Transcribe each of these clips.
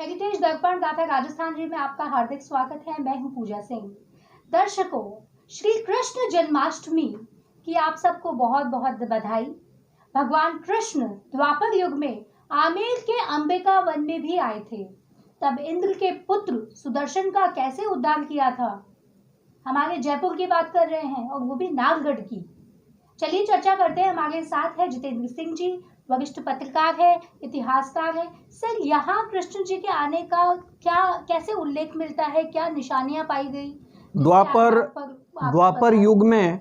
Heritage दर्पण गाथा राजस्थान जी में आपका हार्दिक स्वागत है। मैं हूं पूजा सिंह। दर्शकों, श्री कृष्ण जन्माष्टमी की आप सबको बहुत बहुत बधाई। भगवान कृष्ण द्वापर युग में आमेर के अंबिका वन में भी आए थे। तब इंद्र के पुत्र सुदर्शन का कैसे उद्धार किया था। हमारे जयपुर की बात कर रहे हैं और वो भी नागगढ़ की। चलिए चर्चा करते हैं। हमारे साथ है जितेंद्र सिंह जी, वरिष्ठ पत्रकार है, इतिहासकार है। सर, यहाँ कृष्ण जी के आने का कैसे उल्लेख मिलता है, क्या निशानियां पाई गई? द्वापर युग में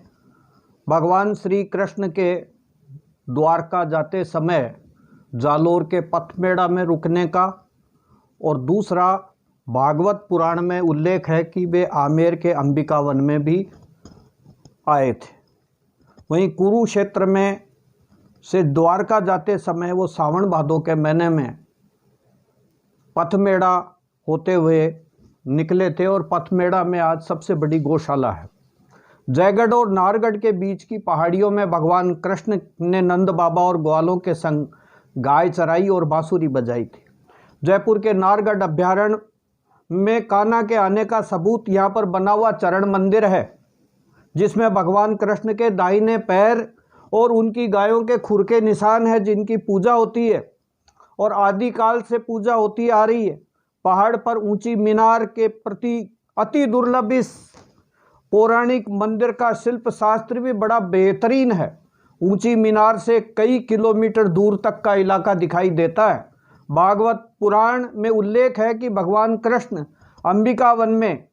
भगवान श्री कृष्ण के द्वारका जाते समय जालोर के पथमेड़ा में रुकने का, और दूसरा भागवत पुराण में उल्लेख है कि वे आमेर के अंबिका वन में भी आए थे। वहीं कुरुक्षेत्र में से द्वारका जाते समय वो सावन भादो के महीने में पथमेड़ा होते हुए निकले थे, और पथमेड़ा में आज सबसे बड़ी गौशाला है। जयगढ़ और नाहरगढ़ के बीच की पहाड़ियों में भगवान कृष्ण ने नंद बाबा और ग्वालों के संग गाय चराई और बांसुरी बजाई थी। जयपुर के नाहरगढ़ अभ्यारण्य में कान्हा के आने का सबूत यहाँ पर बना हुआ चरण मंदिर है, जिसमें भगवान कृष्ण के दाहिने पैर और उनकी गायों के खुर के निशान है, जिनकी पूजा होती है और आदिकाल से पूजा होती आ रही है। पहाड़ पर ऊंची मीनार के प्रति अति दुर्लभ इस पौराणिक मंदिर का शिल्प शास्त्र भी बड़ा बेहतरीन है। ऊंची मीनार से कई किलोमीटर दूर तक का इलाका दिखाई देता है। भागवत पुराण में उल्लेख है कि भगवान कृष्ण अंबिका वन में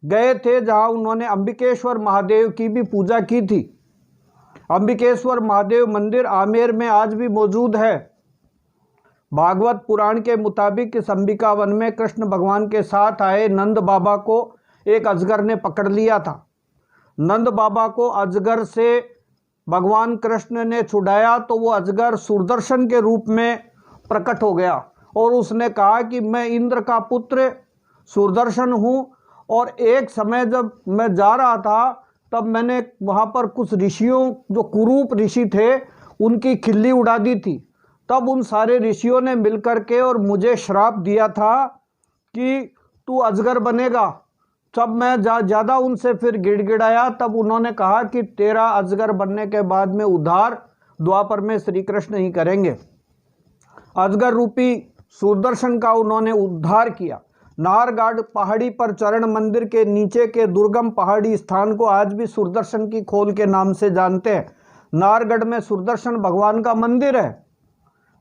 गए थे, जहां उन्होंने अंबिकेश्वर महादेव की भी पूजा की थी। अंबिकेश्वर महादेव मंदिर आमेर में आज भी मौजूद है। भागवत पुराण के मुताबिक इस अंबिका वन में कृष्ण भगवान के साथ आए नंद बाबा को एक अजगर ने पकड़ लिया था। नंद बाबा को अजगर से भगवान कृष्ण ने छुड़ाया तो वो अजगर सुदर्शन के रूप में प्रकट हो गया, और उसने कहा कि मैं इंद्र का पुत्र सुदर्शन हूँ, और एक समय जब मैं जा रहा था तब मैंने वहाँ पर कुछ ऋषियों, जो कुरूप ऋषि थे, उनकी खिल्ली उड़ा दी थी। तब उन सारे ऋषियों ने मिलकर के और मुझे श्राप दिया था कि तू अजगर बनेगा। जब मैं ज़्यादा उनसे फिर गिड़गिड़ाया, तब उन्होंने कहा कि तेरा अजगर बनने के बाद में उद्धार द्वापर में श्री कृष्ण ही करेंगे। अजगर रूपी सुदर्शन का उन्होंने उद्धार किया। नाहरगढ़ पहाड़ी पर चरण मंदिर के नीचे के दुर्गम पहाड़ी स्थान को आज भी सुदर्शन की खोल के नाम से जानते हैं। नाहरगढ़ में सुदर्शन भगवान का मंदिर है।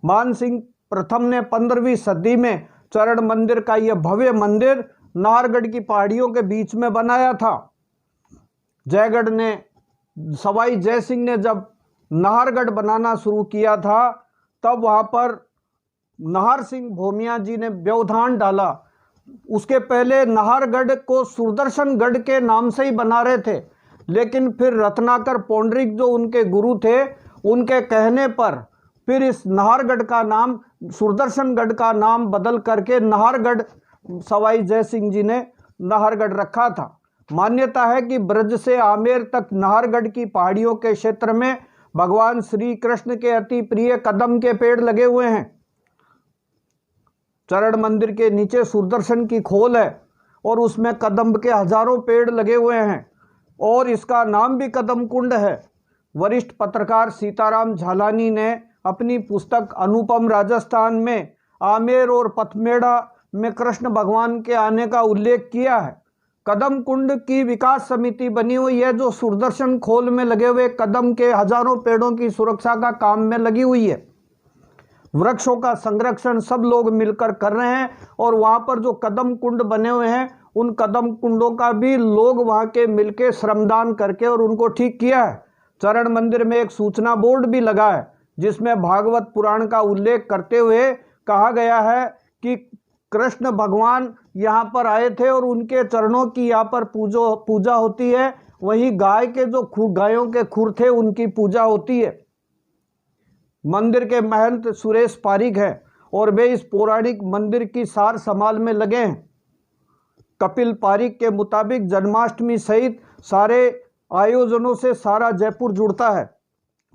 मान सिंह प्रथम ने 15वीं सदी में चरण मंदिर का यह भव्य मंदिर नाहरगढ़ की पहाड़ियों के बीच में बनाया था। जयगढ़ ने, सवाई जय सिंह ने जब नाहरगढ़ बनाना शुरू किया था, तब वहाँ पर नाहर सिंह भोमिया जी ने व्यवधान डाला। उसके पहले नाहरगढ़ को सुदर्शनगढ़ के नाम से ही बना रहे थे, लेकिन फिर रत्नाकर पौंडरिक जो उनके गुरु थे, उनके कहने पर फिर इस नाहरगढ़ का नाम, सुदर्शनगढ़ का नाम बदल करके नाहरगढ़, सवाई जय सिंह जी ने नाहरगढ़ रखा था। मान्यता है कि ब्रज से आमेर तक नाहरगढ़ की पहाड़ियों के क्षेत्र में भगवान श्री कृष्ण के अति प्रिय कदम के पेड़ लगे हुए हैं। चरण मंदिर के नीचे सुदर्शन की खोल है और उसमें कदम के हजारों पेड़ लगे हुए हैं, और इसका नाम भी कदम कुंड है। वरिष्ठ पत्रकार सीताराम झालानी ने अपनी पुस्तक अनुपम राजस्थान में आमेर और पथमेड़ा में कृष्ण भगवान के आने का उल्लेख किया है। कदम कुंड की विकास समिति बनी हुई है, जो सुदर्शन खोल में लगे हुए कदम के हजारों पेड़ों की सुरक्षा का काम में लगी हुई है। वृक्षों का संरक्षण सब लोग मिलकर कर रहे हैं, और वहाँ पर जो कदम कुंड बने हुए हैं, उन कदम कुंडों का भी लोग वहाँ के मिलके श्रमदान करके और उनको ठीक किया है। चरण मंदिर में एक सूचना बोर्ड भी लगा है, जिसमें भागवत पुराण का उल्लेख करते हुए कहा गया है कि कृष्ण भगवान यहाँ पर आए थे और उनके चरणों की यहाँ पर पूजा होती है। वहीं गाय के जो गायों के खुर थे, उनकी पूजा होती है। मंदिर के महंत सुरेश पारिक हैं, और वे इस पौराणिक मंदिर की सार संभाल में लगे हैं। कपिल पारिक के मुताबिक जन्माष्टमी सहित सारे आयोजनों से सारा जयपुर जुड़ता है।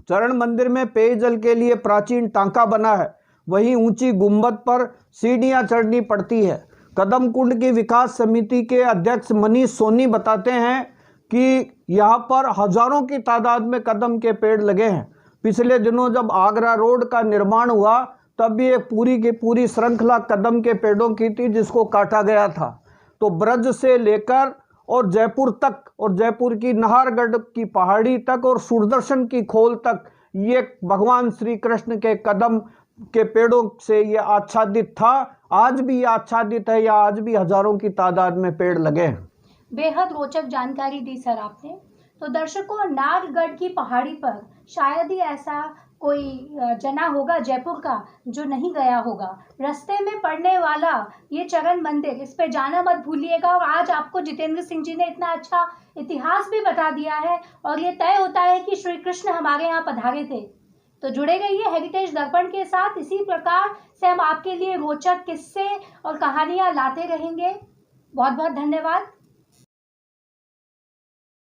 चरण मंदिर में पेयजल के लिए प्राचीन टांका बना है। वहीं ऊंची गुंबद पर सीढ़ियां चढ़नी पड़ती है। कदम कुंड की विकास समिति के अध्यक्ष मनीष सोनी बताते हैं कि यहाँ पर हजारों की तादाद में कदम के पेड़ लगे हैं। पिछले दिनों जब आगरा रोड का निर्माण हुआ तब भी एक पूरी की पूरी श्रृंखला कदम के पेड़ों की थी जिसको काटा गया था। तो ब्रज से लेकर और जयपुर तक और जयपुर की नाहरगढ़ की पहाड़ी तक और सुदर्शन की खोल तक ये भगवान श्री कृष्ण के कदम के पेड़ों से ये आच्छादित था। आज भी ये आच्छादित है, या आज भी हजारों की तादाद में पेड़ लगे हैं। बेहद रोचक जानकारी दी सर आपने। तो दर्शकों, नाहरगढ़ की पहाड़ी पर शायद ही ऐसा कोई जना होगा जयपुर का जो नहीं गया होगा। रास्ते में पड़ने वाला ये चरण मंदिर, इस पे जाना मत भूलिएगा। और आज आपको जितेंद्र सिंह जी ने इतना अच्छा इतिहास भी बता दिया है और ये तय होता है कि श्री कृष्ण हमारे यहाँ पधारे थे। तो जुड़े रहिए हेरिटेज दर्पण के साथ। इसी प्रकार से हम आपके लिए रोचक किस्से और कहानियां लाते रहेंगे। बहुत बहुत धन्यवाद।